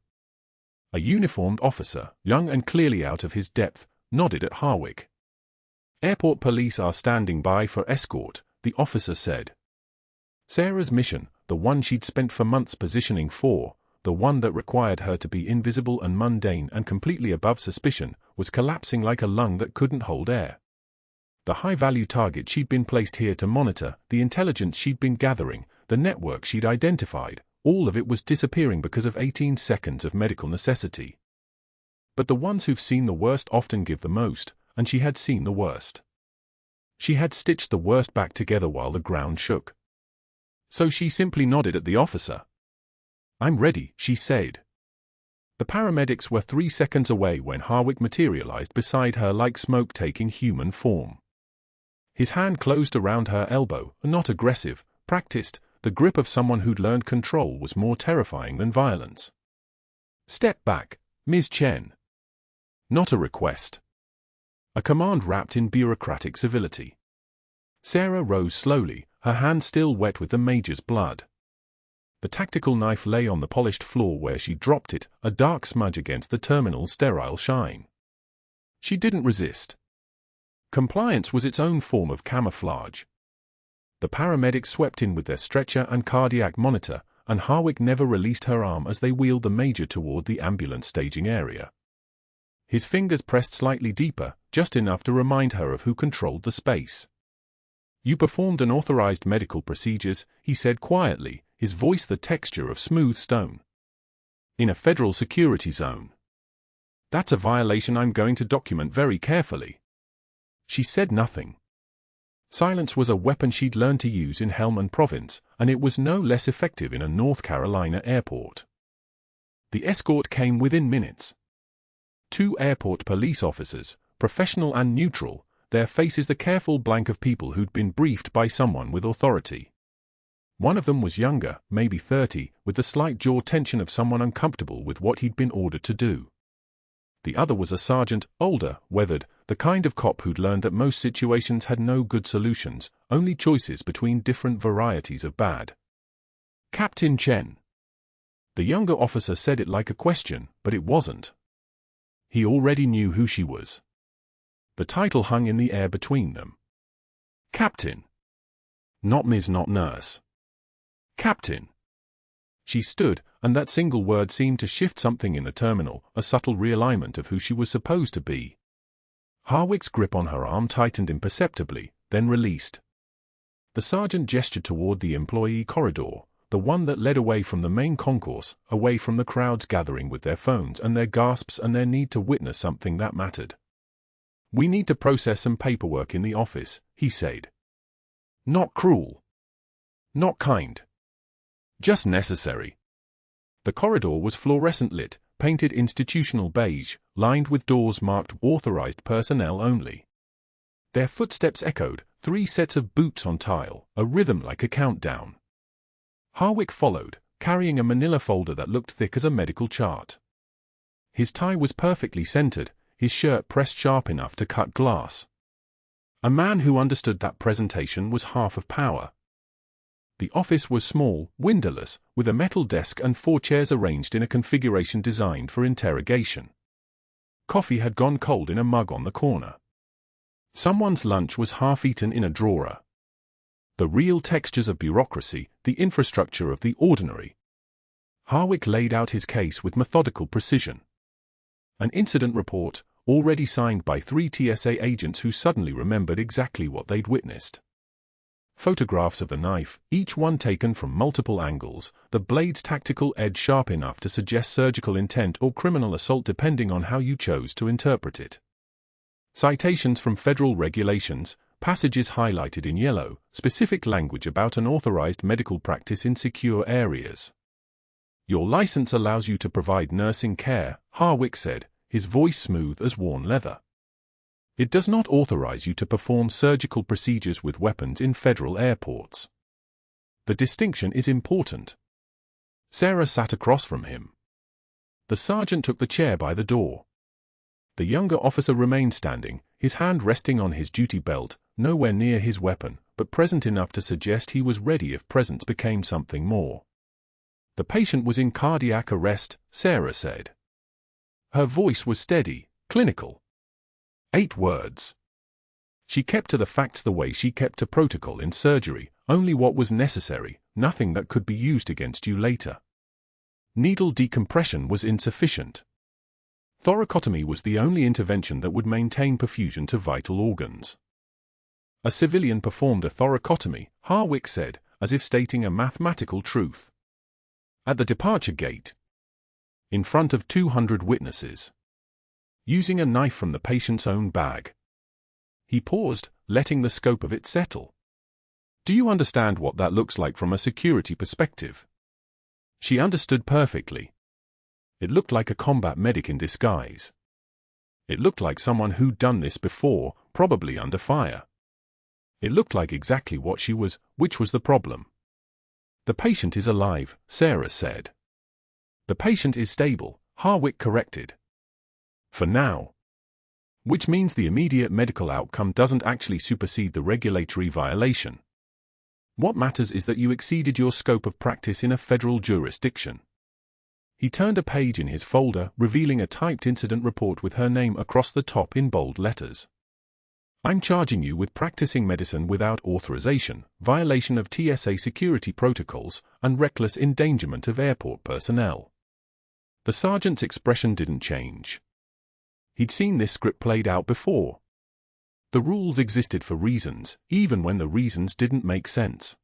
A uniformed officer, young and clearly out of his depth, nodded at Harwick. "Airport police are standing by for escort," the officer said. Sarah's mission, the one she'd spent for months positioning for, the one that required her to be invisible and mundane and completely above suspicion, was collapsing like a lung that couldn't hold air. The high-value target she'd been placed here to monitor, the intelligence she'd been gathering, the network she'd identified, all of it was disappearing because of 18 seconds of medical necessity. But the ones who've seen the worst often give the most, and she had seen the worst. She had stitched the worst back together while the ground shook. So she simply nodded at the officer. "I'm ready," she said. The paramedics were 3 seconds away when Harwick materialized beside her like smoke taking human form. His hand closed around her elbow, not aggressive, practiced. The grip of someone who'd learned control was more terrifying than violence. "Step back, Ms. Chen." Not a request. A command wrapped in bureaucratic civility. Sarah rose slowly, her hand still wet with the major's blood. The tactical knife lay on the polished floor where she dropped it, a dark smudge against the terminal's sterile shine. She didn't resist. Compliance was its own form of camouflage. The paramedics swept in with their stretcher and cardiac monitor, and Harwick never released her arm as they wheeled the major toward the ambulance staging area. His fingers pressed slightly deeper, just enough to remind her of who controlled the space. "You performed unauthorized medical procedures," he said quietly, his voice the texture of smooth stone. "In a federal security zone. That's a violation I'm going to document very carefully." She said nothing. Silence was a weapon she'd learned to use in Helmand Province, and it was no less effective in a North Carolina airport. The escort came within minutes. 2 airport police officers, professional and neutral, their faces the careful blank of people who'd been briefed by someone with authority. One of them was younger, maybe 30, with the slight jaw tension of someone uncomfortable with what he'd been ordered to do. The other was a sergeant, older, weathered, the kind of cop who'd learned that most situations had no good solutions, only choices between different varieties of bad. "Captain Chen." The younger officer said it like a question, but it wasn't. He already knew who she was. The title hung in the air between them. "Captain." Not Ms., not nurse. "Captain." She stood, and that single word seemed to shift something in the terminal, a subtle realignment of who she was supposed to be. Harwick's grip on her arm tightened imperceptibly, then released. The sergeant gestured toward the employee corridor, the one that led away from the main concourse, away from the crowds gathering with their phones and their gasps and their need to witness something that mattered. "We need to process some paperwork in the office," he said. "Not cruel. Not kind. Just necessary." The corridor was fluorescent lit, painted institutional beige, lined with doors marked authorized personnel only. Their footsteps echoed, 3 sets of boots on tile, a rhythm like a countdown. Harwick followed, carrying a manila folder that looked thick as a medical chart. His tie was perfectly centered, his shirt pressed sharp enough to cut glass. A man who understood that presentation was half of power. The office was small, windowless, with a metal desk and 4 chairs arranged in a configuration designed for interrogation. Coffee had gone cold in a mug on the corner. Someone's lunch was half-eaten in a drawer. The real textures of bureaucracy, the infrastructure of the ordinary. Harwick laid out his case with methodical precision. An incident report, already signed by 3 TSA agents who suddenly remembered exactly what they'd witnessed. Photographs of the knife, each one taken from multiple angles, the blade's tactical edge sharp enough to suggest surgical intent or criminal assault depending on how you chose to interpret it. Citations from federal regulations, passages highlighted in yellow, specific language about an authorized medical practice in secure areas. Your license allows you to provide nursing care, Harwick said, his voice smooth as worn leather. It does not authorize you to perform surgical procedures with weapons in federal airports. The distinction is important. Sarah sat across from him. The sergeant took the chair by the door. The younger officer remained standing, his hand resting on his duty belt, nowhere near his weapon, but present enough to suggest he was ready if presence became something more. The patient was in cardiac arrest, Sarah said. Her voice was steady, clinical. 8 words. She kept to the facts the way she kept to protocol in surgery, only what was necessary, nothing that could be used against you later. Needle decompression was insufficient. Thoracotomy was the only intervention that would maintain perfusion to vital organs. A civilian performed a thoracotomy, Harwick said, as if stating a mathematical truth. At the departure gate, in front of 200 witnesses, using a knife from the patient's own bag. He paused, letting the scope of it settle. Do you understand what that looks like from a security perspective? She understood perfectly. It looked like a combat medic in disguise. It looked like someone who'd done this before, probably under fire. It looked like exactly what she was, which was the problem. The patient is alive, Sarah said. The patient is stable, Harwick corrected. For now. Which means the immediate medical outcome doesn't actually supersede the regulatory violation. What matters is that you exceeded your scope of practice in a federal jurisdiction. He turned a page in his folder, revealing a typed incident report with her name across the top in bold letters. I'm charging you with practicing medicine without authorization, violation of TSA security protocols, and reckless endangerment of airport personnel. The sergeant's expression didn't change. He'd seen this script played out before. The rules existed for reasons, even when the reasons didn't make sense.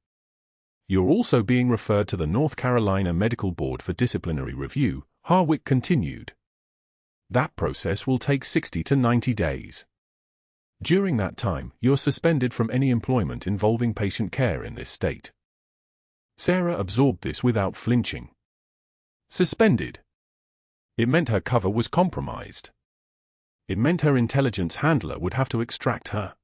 You're also being referred to the North Carolina Medical Board for disciplinary review, Harwick continued. That process will take 60 to 90 days. During that time, you're suspended from any employment involving patient care in this state. Sarah absorbed this without flinching. Suspended. It meant her cover was compromised. It meant her intelligence handler would have to extract her.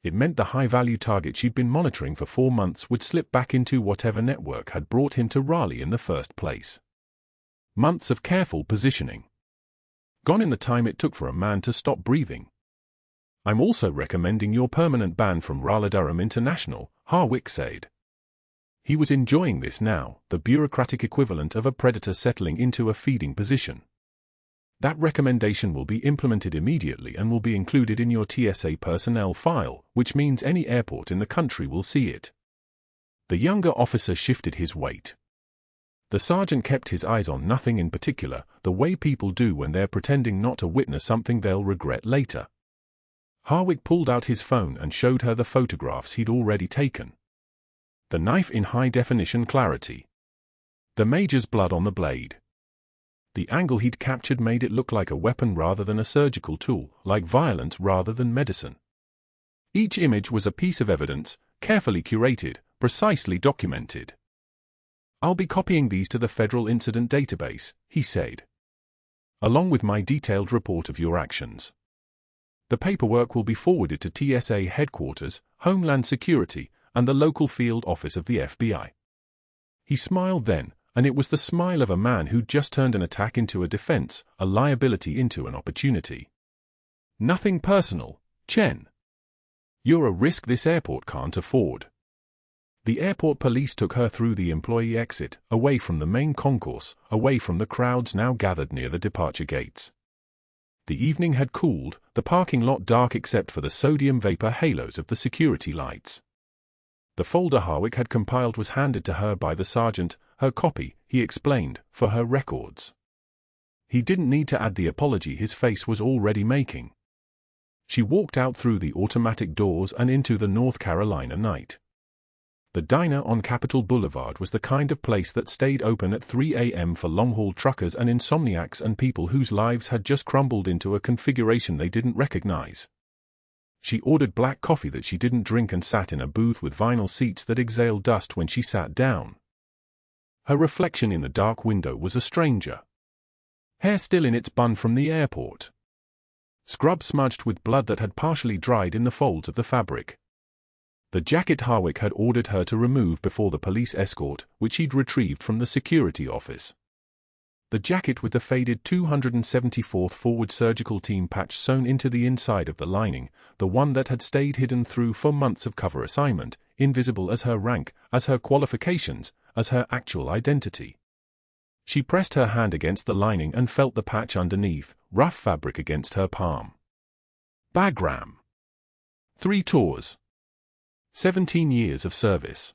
It meant the high-value target she'd been monitoring for 4 months would slip back into whatever network had brought him to Raleigh in the first place. Months of careful positioning. Gone in the time it took for a man to stop breathing. I'm also recommending your permanent ban from Raleigh-Durham International, Harwick said. He was enjoying this now, the bureaucratic equivalent of a predator settling into a feeding position. That recommendation will be implemented immediately and will be included in your TSA personnel file, which means any airport in the country will see it. The younger officer shifted his weight. The sergeant kept his eyes on nothing in particular, the way people do when they're pretending not to witness something they'll regret later. Harwick pulled out his phone and showed her the photographs he'd already taken. The knife in high-definition clarity. The major's blood on the blade. The angle he'd captured made it look like a weapon rather than a surgical tool, like violence rather than medicine. Each image was a piece of evidence, carefully curated, precisely documented. I'll be copying these to the Federal Incident Database, he said, along with my detailed report of your actions. The paperwork will be forwarded to TSA headquarters, Homeland Security, and the local field office of the FBI. He smiled then, and it was the smile of a man who'd just turned an attack into a defense, a liability into an opportunity. Nothing personal, Chen. You're a risk this airport can't afford. The airport police took her through the employee exit, away from the main concourse, away from the crowds now gathered near the departure gates. The evening had cooled, the parking lot dark except for the sodium vapor halos of the security lights. The folder Harwick had compiled was handed to her by the sergeant, her copy, he explained, for her records. He didn't need to add the apology his face was already making. She walked out through the automatic doors and into the North Carolina night. The diner on Capitol Boulevard was the kind of place that stayed open at 3 a.m. for long-haul truckers and insomniacs and people whose lives had just crumbled into a configuration they didn't recognize. She ordered black coffee that she didn't drink and sat in a booth with vinyl seats that exhaled dust when she sat down. Her reflection in the dark window was a stranger. Hair still in its bun from the airport. Scrub smudged with blood that had partially dried in the folds of the fabric. The jacket Harwick had ordered her to remove before the police escort, which he'd retrieved from the security office. The jacket with the faded 274th Forward Surgical Team patch sewn into the inside of the lining, the one that had stayed hidden through 4 months of cover assignment, invisible as her rank, as her qualifications, as her actual identity. She pressed her hand against the lining and felt the patch underneath, rough fabric against her palm. Bagram. 3 tours. 17 years of service.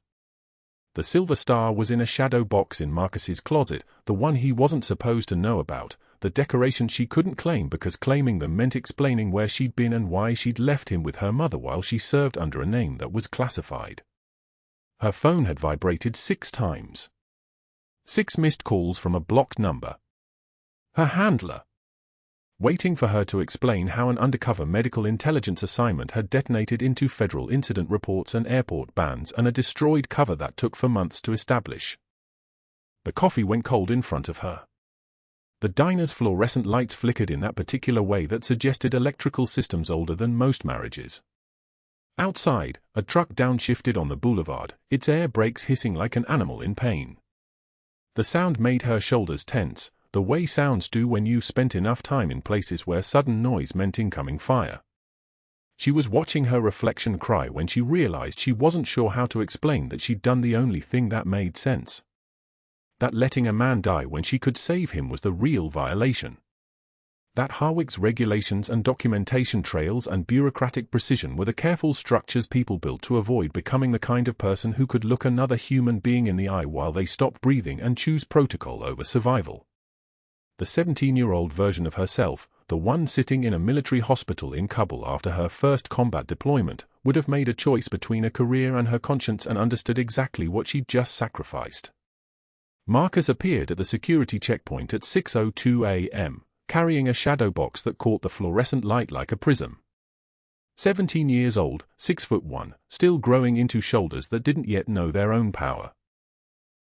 The Silver Star was in a shadow box in Marcus's closet, the one he wasn't supposed to know about, the decoration she couldn't claim because claiming them meant explaining where she'd been and why she'd left him with her mother while she served under a name that was classified. Her phone had vibrated 6 times. 6 missed calls from a blocked number. Her handler, waiting for her to explain how an undercover medical intelligence assignment had detonated into federal incident reports and airport bans and a destroyed cover that took 4 months to establish. The coffee went cold in front of her. The diner's fluorescent lights flickered in that particular way that suggested electrical systems older than most marriages. Outside, a truck downshifted on the boulevard, its air brakes hissing like an animal in pain. The sound made her shoulders tense, the way sounds do when you've spent enough time in places where sudden noise meant incoming fire. She was watching her reflection cry when she realized she wasn't sure how to explain that she'd done the only thing that made sense. That letting a man die when she could save him was the real violation. That Harwick's regulations and documentation trails and bureaucratic precision were the careful structures people built to avoid becoming the kind of person who could look another human being in the eye while they stopped breathing and choose protocol over survival. The 17-year-old version of herself, the one sitting in a military hospital in Kabul after her first combat deployment, would have made a choice between a career and her conscience and understood exactly what she'd just sacrificed. Marcus appeared at the security checkpoint at 6:02 a.m., carrying a shadow box that caught the fluorescent light like a prism. 17 years old, 6'1", still growing into shoulders that didn't yet know their own power.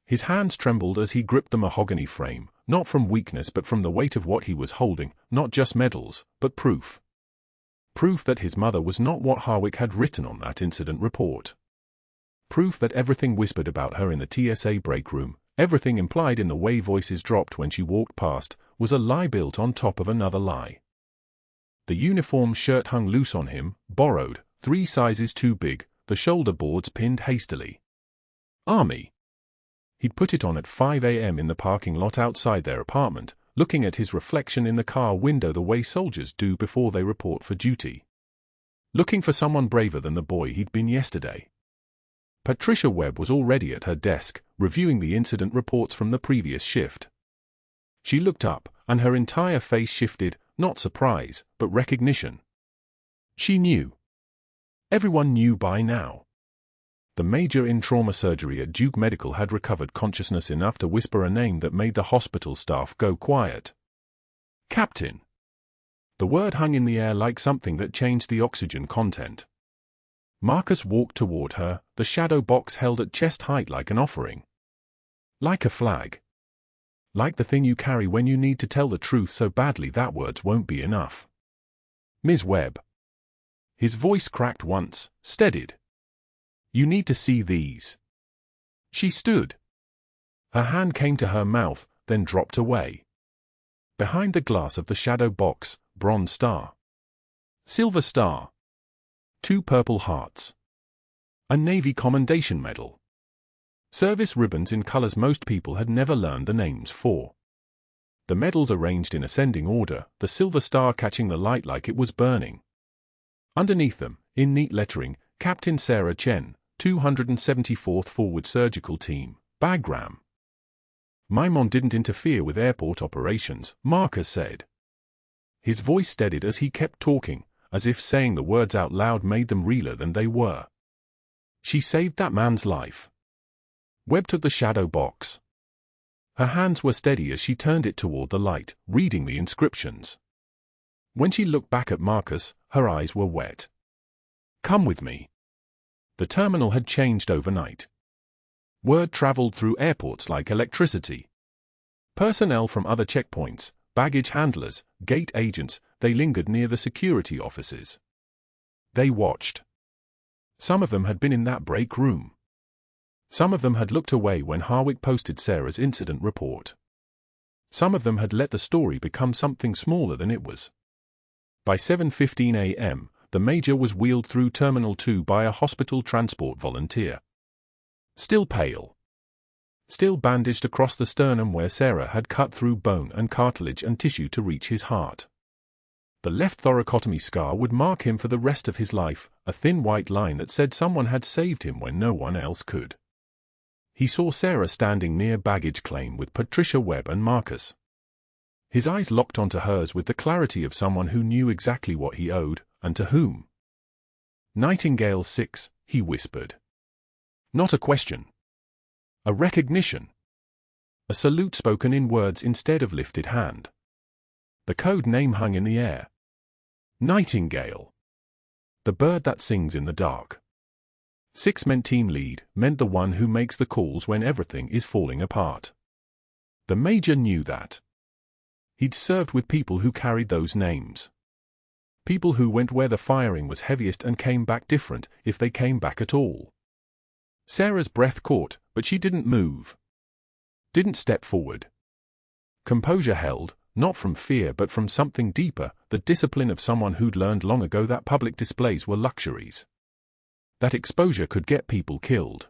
His hands trembled as he gripped the mahogany frame, not from weakness but from the weight of what he was holding, not just medals, but proof. Proof that his mother was not what Harwick had written on that incident report. Proof that everything whispered about her in the TSA break room, everything implied in the way voices dropped when she walked past, was a lie built on top of another lie. The uniform shirt hung loose on him, borrowed, 3 sizes too big, the shoulder boards pinned hastily. Army. He'd put it on at 5 a.m. in the parking lot outside their apartment, looking at his reflection in the car window the way soldiers do before they report for duty. Looking for someone braver than the boy he'd been yesterday. Patricia Webb was already at her desk, reviewing the incident reports from the previous shift. She looked up, and her entire face shifted, not surprise, but recognition. She knew. Everyone knew by now. The major in trauma surgery at Duke Medical had recovered consciousness enough to whisper a name that made the hospital staff go quiet. Captain. The word hung in the air like something that changed the oxygen content. Marcus walked toward her, the shadow box held at chest height like an offering. Like a flag. Like the thing you carry when you need to tell the truth so badly that words won't be enough. Ms. Webb. His voice cracked once, steadied. You need to see these. She stood. Her hand came to her mouth, then dropped away. Behind the glass of the shadow box, bronze star. Silver star. 2 purple hearts. A Navy Commendation Medal. Service ribbons in colors most people had never learned the names for. The medals arranged in ascending order, the silver star catching the light like it was burning. Underneath them, in neat lettering, Captain Sarah Chen, 274th Forward Surgical Team, Bagram. My mom didn't interfere with airport operations, Marcus said. His voice steadied as he kept talking, as if saying the words out loud made them realer than they were. She saved that man's life. Webb took the shadow box. Her hands were steady as she turned it toward the light, reading the inscriptions. When she looked back at Marcus, her eyes were wet. "Come with me." The terminal had changed overnight. Word traveled through airports like electricity. Personnel from other checkpoints, baggage handlers, gate agents, they lingered near the security offices. They watched. Some of them had been in that break room. Some of them had looked away when Harwick posted Sarah's incident report. Some of them had let the story become something smaller than it was. By 7:15 a.m., the Major was wheeled through Terminal 2 by a hospital transport volunteer. Still pale. Still bandaged across the sternum where Sarah had cut through bone and cartilage and tissue to reach his heart. The left thoracotomy scar would mark him for the rest of his life, a thin white line that said someone had saved him when no one else could. He saw Sarah standing near baggage claim with Patricia Webb and Marcus. His eyes locked onto hers with the clarity of someone who knew exactly what he owed, and to whom. "Nightingale 6, he whispered. Not a question. A recognition. A salute spoken in words instead of lifted hand. The code name hung in the air. Nightingale. The bird that sings in the dark. 6 meant team lead, meant the one who makes the calls when everything is falling apart. The Major knew that. He'd served with people who carried those names. People who went where the firing was heaviest and came back different, if they came back at all. Sarah's breath caught, but she didn't move. Didn't step forward. Composure held, not from fear but from something deeper, the discipline of someone who'd learned long ago that public displays were luxuries. That exposure could get people killed.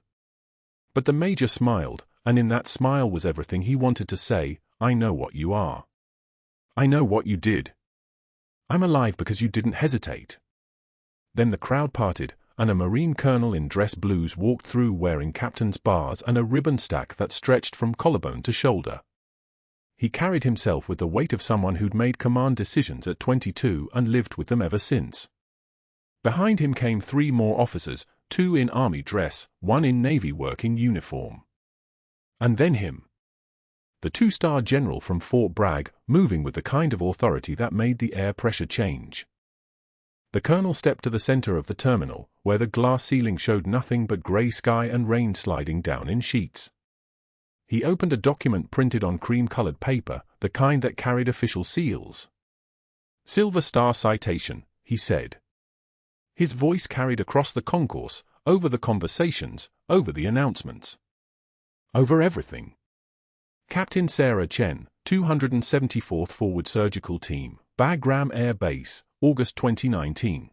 But the Major smiled, and in that smile was everything he wanted to say. "I know what you are. I know what you did. I'm alive because you didn't hesitate." Then the crowd parted, and a Marine colonel in dress blues walked through wearing captain's bars and a ribbon stack that stretched from collarbone to shoulder. He carried himself with the weight of someone who'd made command decisions at 22 and lived with them ever since. Behind him came 3 more officers, 2 in army dress, 1 in Navy working uniform. And then him. The 2-star general from Fort Bragg, moving with the kind of authority that made the air pressure change. The colonel stepped to the center of the terminal, where the glass ceiling showed nothing but gray sky and rain sliding down in sheets. He opened a document printed on cream-colored paper, the kind that carried official seals. "Silver Star citation," he said. His voice carried across the concourse, over the conversations, over the announcements. Over everything. Captain Sarah Chen, 274th Forward Surgical Team, Bagram Air Base, August 2019.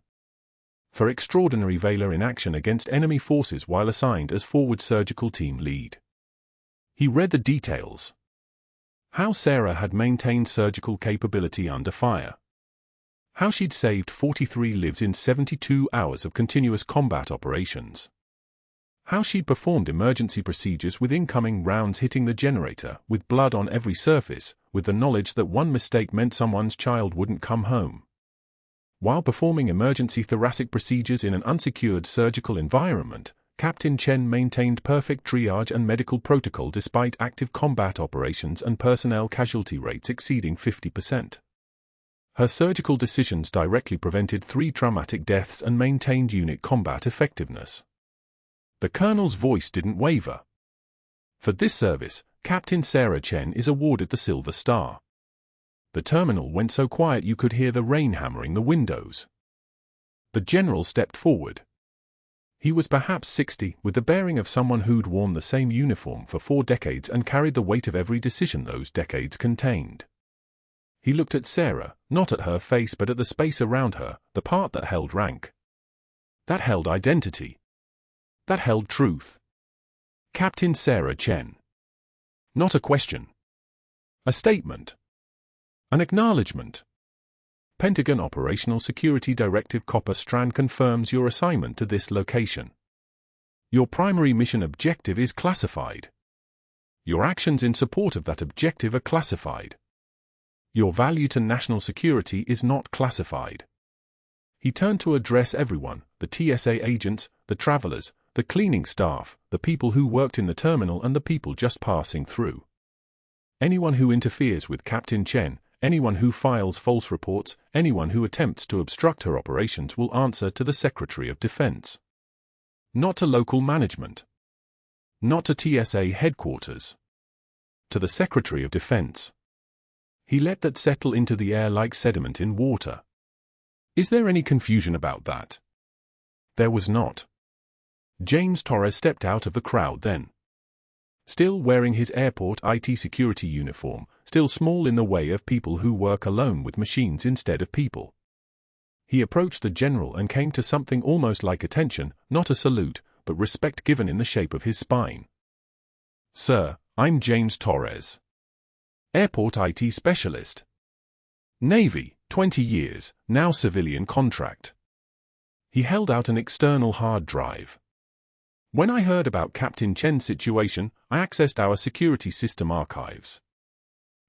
For extraordinary valor in action against enemy forces while assigned as Forward Surgical Team Lead. He read the details. How Sarah had maintained surgical capability under fire. How she'd saved 43 lives in 72 hours of continuous combat operations. How she'd performed emergency procedures with incoming rounds hitting the generator, with blood on every surface, with the knowledge that one mistake meant someone's child wouldn't come home. While performing emergency thoracic procedures in an unsecured surgical environment, Captain Chen maintained perfect triage and medical protocol despite active combat operations and personnel casualty rates exceeding 50%. Her surgical decisions directly prevented 3 traumatic deaths and maintained unit combat effectiveness. The colonel's voice didn't waver. For this service, Captain Sarah Chen is awarded the Silver Star. The terminal went so quiet you could hear the rain hammering the windows. The general stepped forward. He was perhaps 60, with the bearing of someone who'd worn the same uniform for 4 decades and carried the weight of every decision those decades contained. He looked at Sarah, not at her face but at the space around her, the part that held rank. That held identity. That held truth. Captain Sarah Chen. Not a question. A statement. An acknowledgement. Pentagon Operational Security Directive Copper Strand confirms your assignment to this location. Your primary mission objective is classified. Your actions in support of that objective are classified. Your value to national security is not classified. He turned to address everyone, the TSA agents, the travelers, the cleaning staff, the people who worked in the terminal and the people just passing through. Anyone who interferes with Captain Chen, anyone who files false reports, anyone who attempts to obstruct her operations will answer to the Secretary of Defense. Not to local management. Not to TSA headquarters. To the Secretary of Defense. He let that settle into the air like sediment in water. Is there any confusion about that? There was not. James Torres stepped out of the crowd then. Still wearing his airport IT security uniform, still small in the way of people who work alone with machines instead of people. He approached the general and came to something almost like attention, not a salute, but respect given in the shape of his spine. Sir, I'm James Torres. Airport IT specialist. Navy, 20 years, now civilian contract. He held out an external hard drive. When I heard about Captain Chen's situation, I accessed our security system archives.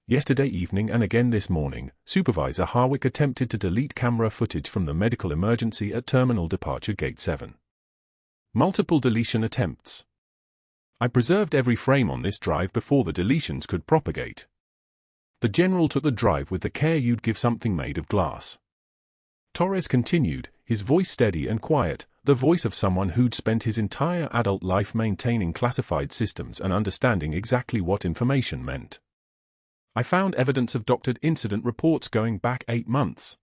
Yesterday evening and again this morning, Supervisor Harwick attempted to delete camera footage from the medical emergency at terminal departure gate 7. Multiple deletion attempts. I preserved every frame on this drive before the deletions could propagate. The general took the drive with the care you'd give something made of glass. Torres continued, his voice steady and quiet, the voice of someone who'd spent his entire adult life maintaining classified systems and understanding exactly what information meant. I found evidence of doctored incident reports going back 8 months.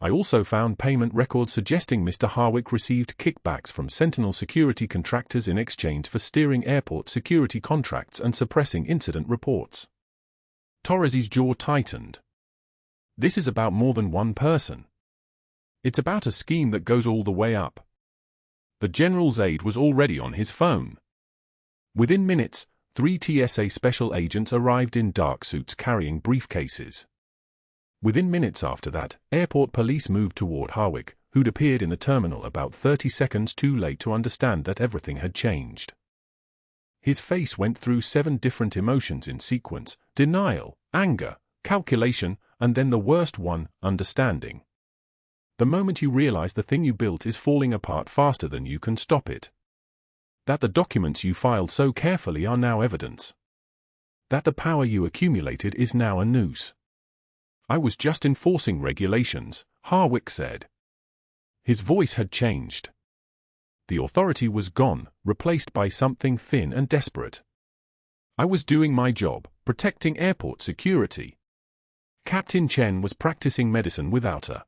I also found payment records suggesting Mr. Harwick received kickbacks from Sentinel security contractors in exchange for steering airport security contracts and suppressing incident reports. Torres's jaw tightened. This is about more than one person. It's about a scheme that goes all the way up. The general's aide was already on his phone. Within minutes, 3 TSA special agents arrived in dark suits carrying briefcases. Within minutes after that, airport police moved toward Harwick, who'd appeared in the terminal about 30 seconds too late to understand that everything had changed. His face went through 7 different emotions in sequence: denial, anger, calculation, and then the worst one, understanding. The moment you realize the thing you built is falling apart faster than you can stop it. That the documents you filed so carefully are now evidence. That the power you accumulated is now a noose. I was just enforcing regulations, Harwick said. His voice had changed. The authority was gone, replaced by something thin and desperate. I was doing my job, protecting airport security. Captain Chen was practicing medicine without her.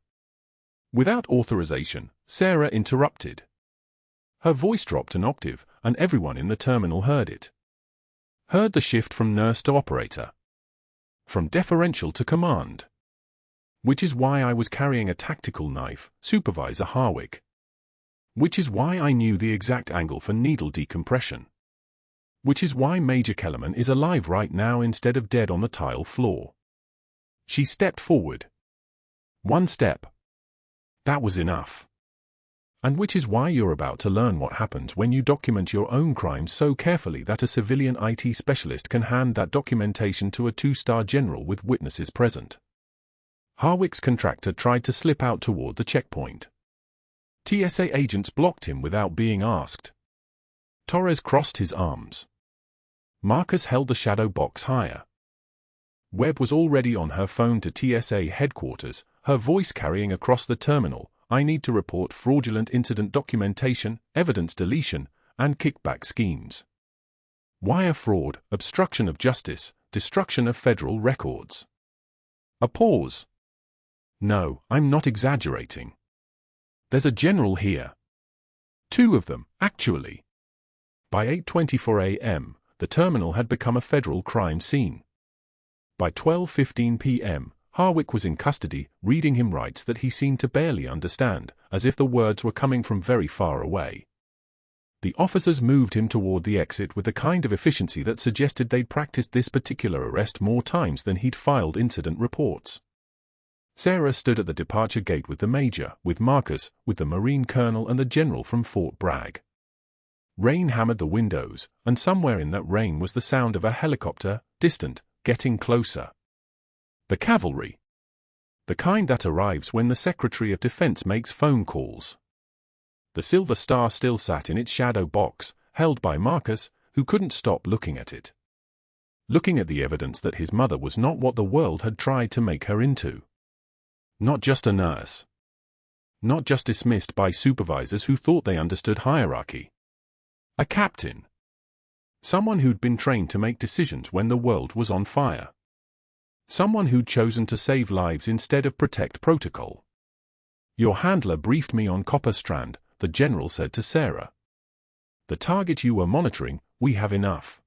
Without authorization, Sarah interrupted. Her voice dropped an octave, and everyone in the terminal heard it. Heard the shift from nurse to operator. From deferential to command. Which is why I was carrying a tactical knife, Supervisor Harwick. Which is why I knew the exact angle for needle decompression. Which is why Major Kellerman is alive right now instead of dead on the tile floor. She stepped forward. 1 step. That was enough. And which is why you're about to learn what happens when you document your own crimes so carefully that a civilian IT specialist can hand that documentation to a 2-star general with witnesses present. Harwick's contractor tried to slip out toward the checkpoint. TSA agents blocked him without being asked. Torres crossed his arms. Marcus held the shadow box higher. Webb was already on her phone to TSA headquarters, her voice carrying across the terminal. I need to report fraudulent incident documentation, evidence deletion, and kickback schemes. Wire fraud, obstruction of justice, destruction of federal records. A pause. No, I'm not exaggerating. There's a general here. 2 of them, actually. By 8:24 a.m., the terminal had become a federal crime scene. By 12:15 p.m., Harwick was in custody, reading him rights that he seemed to barely understand, as if the words were coming from very far away. The officers moved him toward the exit with the kind of efficiency that suggested they'd practiced this particular arrest more times than he'd filed incident reports. Sarah stood at the departure gate with the major, with Marcus, with the Marine colonel and the general from Fort Bragg. Rain hammered the windows, and somewhere in that rain was the sound of a helicopter, distant, getting closer. The cavalry. The kind that arrives when the Secretary of Defense makes phone calls. The silver star still sat in its shadow box, held by Marcus, who couldn't stop looking at it. Looking at the evidence that his mother was not what the world had tried to make her into. Not just a nurse. Not just dismissed by supervisors who thought they understood hierarchy. A captain. Someone who'd been trained to make decisions when the world was on fire. Someone who'd chosen to save lives instead of protect protocol. Your handler briefed me on Copper Strand, the general said to Sarah. The target you were monitoring, we have enough.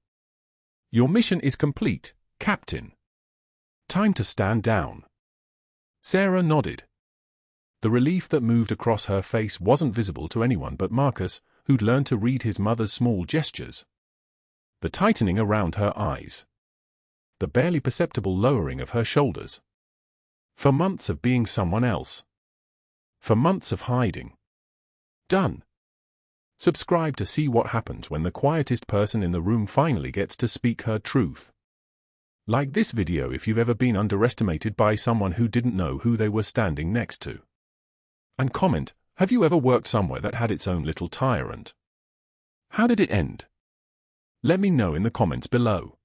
Your mission is complete, Captain. Time to stand down. Sarah nodded. The relief that moved across her face wasn't visible to anyone but Marcus, who'd learned to read his mother's small gestures. The tightening around her eyes. The barely perceptible lowering of her shoulders. For months of being someone else. For months of hiding. Done. Subscribe to see what happens when the quietest person in the room finally gets to speak her truth. Like this video if you've ever been underestimated by someone who didn't know who they were standing next to. And comment, have you ever worked somewhere that had its own little tyrant? How did it end? Let me know in the comments below.